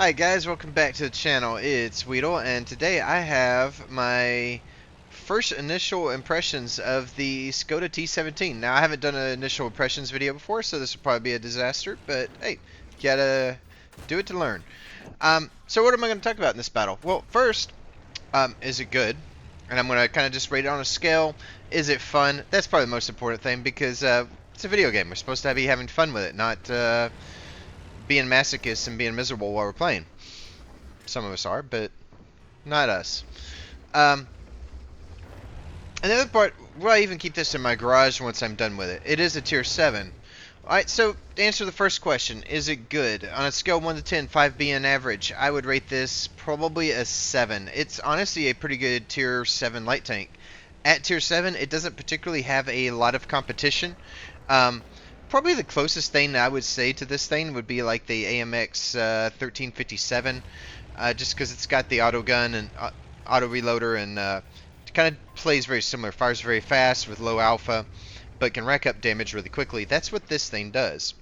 Hi guys, welcome back to the channel. It's Weedle, and today I have my first initial impressions of the Skoda T17. Now, I haven't done an initial impressions video before, so this will probably be a disaster, but hey, gotta do it to learn. So what am I going to talk about in this battle? Well, first, is it good? And I'm going to kind of just rate it on a scale. Is it fun? That's probably the most important thing, because it's a video game. We're supposed to be having fun with it, not being masochists and being miserable while we're playing. Some of us are, but not us. Um, and the other part, well, I even keep this in my garage once I'm done with it. It is a tier 7. Alright, so to answer the first question, is it good? On a scale 1 to 10, 5 being average, I would rate this probably a 7. It's honestly a pretty good tier 7 light tank. At tier 7, it doesn't particularly have a lot of competition. Um, Probably the closest thing I would say to this thing would be like the AMX 1357, just because it's got the auto gun and auto reloader, and it kind of plays very similar. Fires very fast with low alpha, but can rack up damage really quickly. That's what this thing does.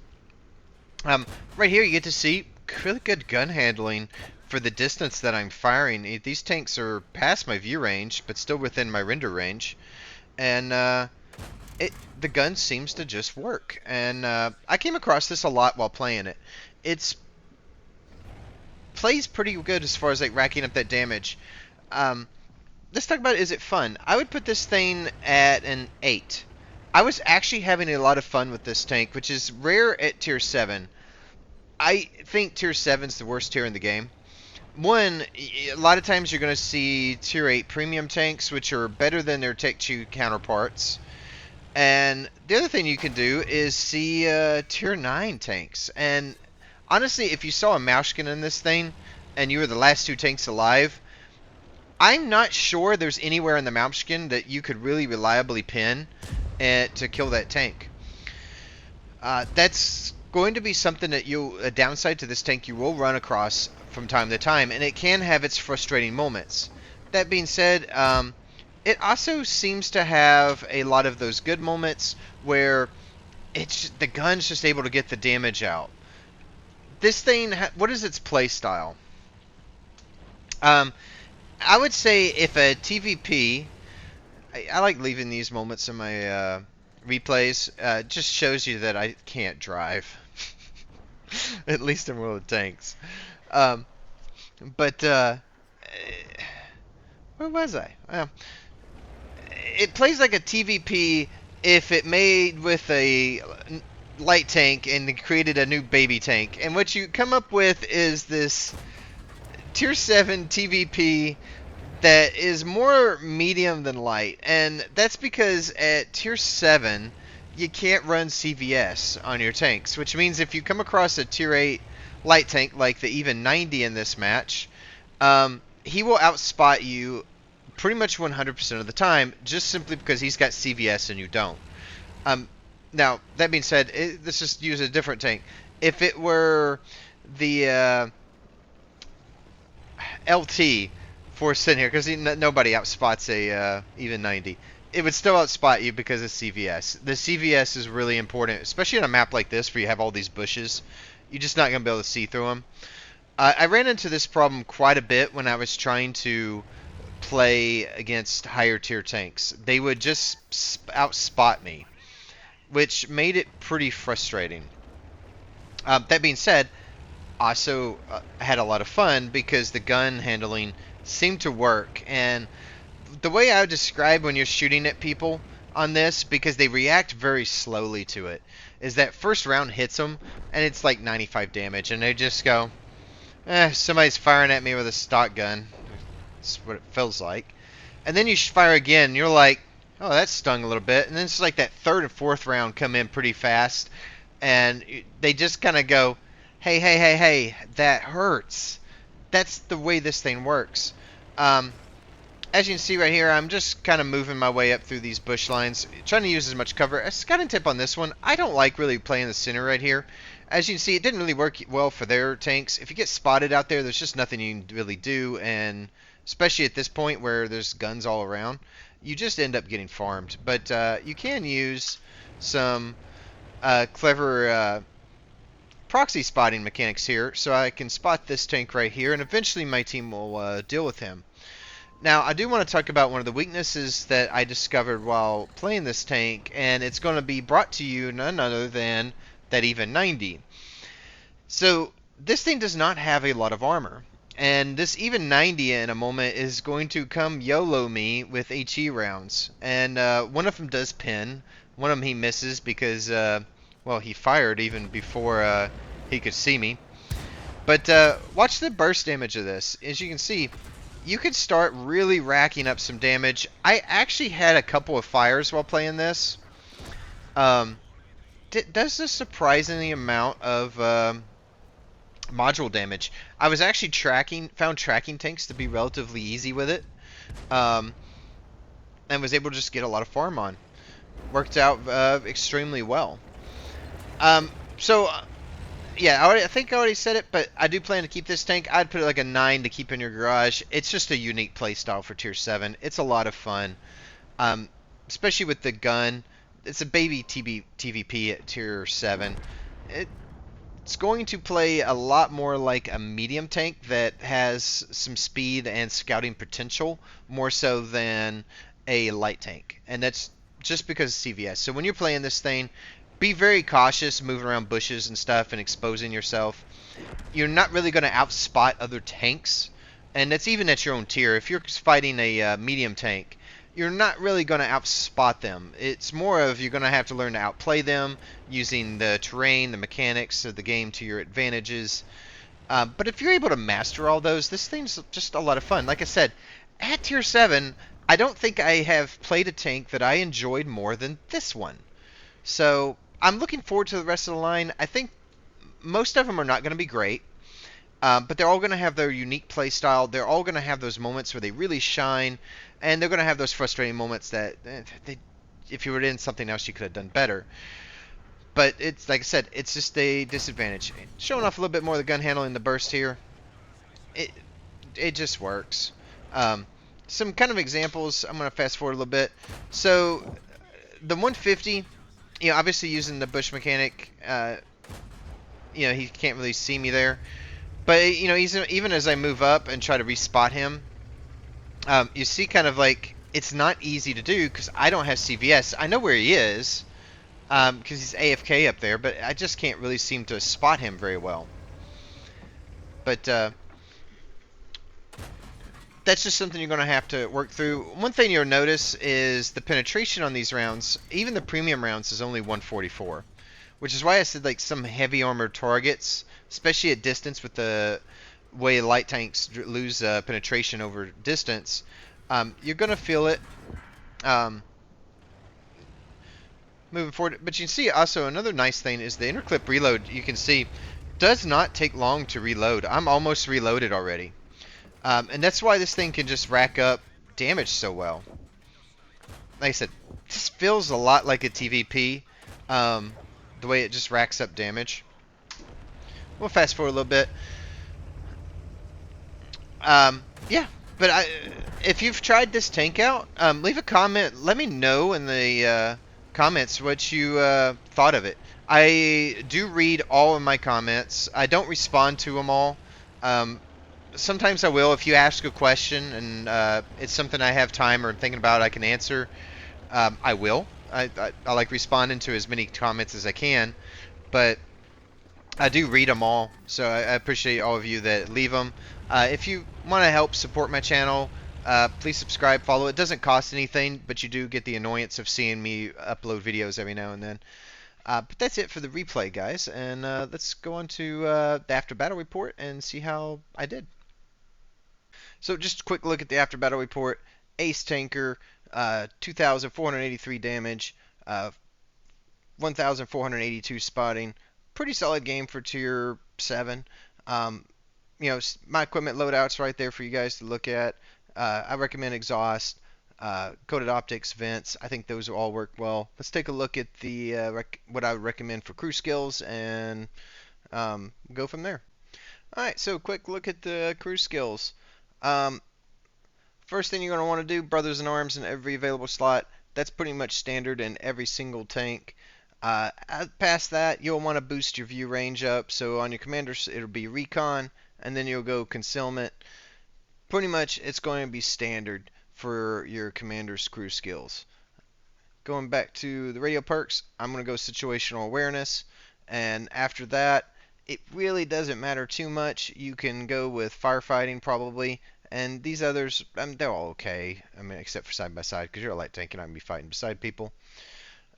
Right here you get to see really good gun handling for the distance that I'm firing. These tanks are past my view range, but still within my render range. And the gun seems to just work. And I came across this a lot while playing it. It's plays pretty good as far as like racking up that damage. Let's talk about, is it fun? I would put this thing at an 8. I was actually having a lot of fun with this tank, which is rare at tier 7. I think tier 7 is the worst tier in the game. One, a lot of times you're going to see tier 8 premium tanks, which are better than their Tech 2 counterparts. And the other thing you can do is see tier 9 tanks. And honestly, if you saw a Mauschkin in this thing, and you were the last 2 tanks alive, I'm not sure there's anywhere in the Mauschkin that you could really reliably pin to kill that tank. That's going to be something that a downside to this tank you will run across from time to time, and it can have its frustrating moments. That being said, it also seems to have a lot of those good moments where the gun's just able to get the damage out. This thing, what is its play style? I would say if a TVP, I like leaving these moments in my replays, just shows you that I can't drive. At least in World of Tanks. Um, but, where was I? It plays like a TVP if it made with a light tank and created a new baby tank. And what you come up with is this tier 7 TVP that is more medium than light. And that's because at tier 7, you can't run CVS on your tanks, which means if you come across a tier 8 light tank like the even 90 in this match, he will outspot you pretty much 100% of the time, just simply because he's got CVS and you don't. Now, that being said, let's just use a different tank. If it were the LT for sitting here, because nobody outspots a even 90, it would still outspot you because of CVS. The CVS is really important, especially on a map like this where you have all these bushes. You're just not going to be able to see through them. I ran into this problem quite a bit when I was trying to play against higher tier tanks. They would just outspot me, which made it pretty frustrating. That being said, also had a lot of fun because the gun handling seemed to work. And the way I would describe when you're shooting at people on this, because they react very slowly to it, is that first round hits them and it's like 95 damage, and they just go, somebody's firing at me with a stock gun. That's what it feels like. And then you fire again, and you're like, oh, that stung a little bit. And then it's like that third and fourth round come in pretty fast, and they just kind of go, hey, hey, hey, hey, that hurts. That's the way this thing works. As you can see right here, I'm just kind of moving my way up through these bush lines, trying to use as much cover. A scouting tip on this one, I don't like really playing the center right here. As you can see, it didn't really work well for their tanks. If you get spotted out there, there's just nothing you can really do, and especially at this point where there's guns all around, you just end up getting farmed. But you can use some clever proxy spotting mechanics here, so I can spot this tank right here, and eventually my team will deal with him. Now, I do want to talk about one of the weaknesses that I discovered while playing this tank, and it's going to be brought to you none other than that even 90. So, this thing does not have a lot of armor. And this even 90 in a moment is going to come YOLO me with HE rounds. And one of them does pin. One of them he misses because, well, he fired even before he could see me. But watch the burst damage of this. As you can see, you could start really racking up some damage. I actually had a couple of fires while playing this. Does a surprising amount of module damage. I was actually found tracking tanks to be relatively easy with it, and was able to just get a lot of farm on. Worked out extremely well. So yeah, I think I already said it, but I do plan to keep this tank. I'd put it like a 9 to keep in your garage. It's just a unique playstyle for Tier 7. It's a lot of fun, especially with the gun. It's a baby TVP at Tier 7. It's going to play a lot more like a medium tank that has some speed and scouting potential, more so than a light tank. And that's just because of CVS. So when you're playing this thing, be very cautious moving around bushes and stuff and exposing yourself. You're not really going to outspot other tanks, and that's even at your own tier. If you're fighting a medium tank, you're not really going to outspot them. It's more of you're going to have to learn to outplay them using the terrain, the mechanics of the game to your advantages. But if you're able to master all those, this thing's just a lot of fun. Like I said, at Tier 7, I don't think I have played a tank that I enjoyed more than this one. So I'm looking forward to the rest of the line. I think most of them are not going to be great. But they're all going to have their unique play style. They're all going to have those moments where they really shine, and they're going to have those frustrating moments that if you were in something else, you could have done better. But it's like I said, it's just a disadvantage. Showing off a little bit more of the gun handling, the burst here. It just works. Some kind of examples. I'm going to fast forward a little bit. So the 150, obviously using the bush mechanic, he can't really see me there. But, even as I move up and try to respot him, you see kind of like it's not easy to do because I don't have CVS. I know where he is because he's AFK up there, but I just can't really seem to spot him very well. But that's just something you're going to have to work through. One thing you'll notice is the penetration on these rounds, even the premium rounds, is only 144. Which is why I said like some heavy armored targets, especially at distance with the way light tanks lose penetration over distance, you're going to feel it moving forward. But you can see also another nice thing is the interclip reload, you can see, does not take long to reload. I'm almost reloaded already. And that's why this thing can just rack up damage so well. Like I said, this feels a lot like a TVP. The way it just racks up damage. We'll fast forward a little bit. Yeah, but if you've tried this tank out, leave a comment. Let me know in the comments what you thought of it. I do read all of my comments. I don't respond to them all. Sometimes I will. If you ask a question and it's something I have time or thinking about I can answer, I will. I like responding to as many comments as I can, but I do read them all, so I appreciate all of you that leave them. If you want to help support my channel, please subscribe, follow. It doesn't cost anything, but you do get the annoyance of seeing me upload videos every now and then. But that's it for the replay, guys, and let's go on to the after battle report and see how I did. So just a quick look at the after battle report. Ace tanker. 2,483 damage, 1,482 spotting. Pretty solid game for Tier 7. My equipment loadout's right there for you guys to look at. I recommend exhaust, coated optics, vents. I think those all work well. Let's take a look at the what I would recommend for crew skills and go from there. Alright, so quick look at the crew skills. First thing you're going to want to do, Brothers in Arms in every available slot. That's pretty much standard in every single tank. Past that, you'll want to boost your view range up. So on your commanders, it'll be recon, and then you'll go concealment. Pretty much, it's going to be standard for your commander's crew skills. Going back to the radio perks, I'm going to go situational awareness, and after that, it really doesn't matter too much. You can go with firefighting probably, and these others, they're all okay. I mean, except for side by side, because you're a light tank, you're not going to be fighting beside people.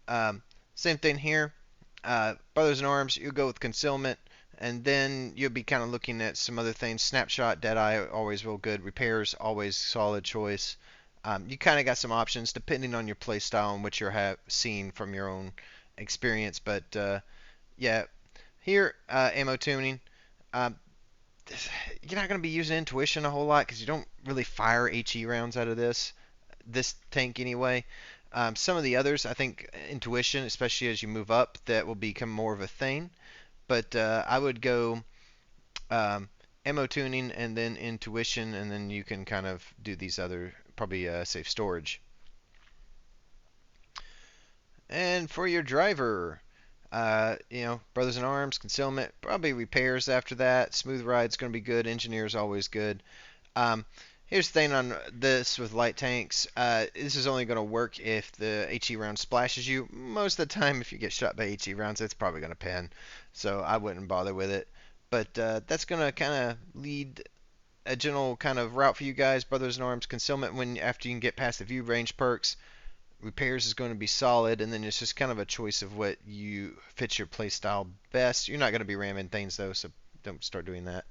Um, Same thing here. Brothers in Arms, you go with concealment, and then you'll be kind of looking at some other things. Snapshot, Deadeye, always real good. Repairs, always solid choice. You kind of got some options depending on your playstyle and what you're seeing from your own experience. But yeah, here, ammo tuning. Um, you're not going to be using intuition a whole lot because you don't really fire HE rounds out of this tank anyway. Some of the others, I think intuition, especially as you move up, that will become more of a thing. But I would go um, ammo tuning and then intuition, and then you can kind of do these other probably safe storage. And for your driver, Brothers in Arms, concealment, probably repairs after that. Smooth ride's going to be good. Engineer's always good. Um, Here's the thing on this with light tanks. This is only going to work if the HE round splashes you. Most of the time, if you get shot by HE rounds, it's probably going to pin. So I wouldn't bother with it. But that's going to kind of lead a general kind of route for you guys. Brothers in Arms, concealment when after you can get past the view range perks. Repairs is going to be solid, and then it's just kind of a choice of what you fits your playstyle best. You're not going to be ramming things though, so don't start doing that.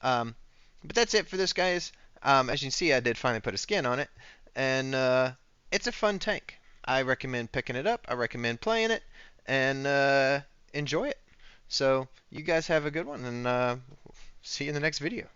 Um, but that's it for this, guys. As you can see, I did finally put a skin on it, and it's a fun tank. I recommend picking it up. I recommend playing it, and enjoy it. So you guys have a good one, and see you in the next video.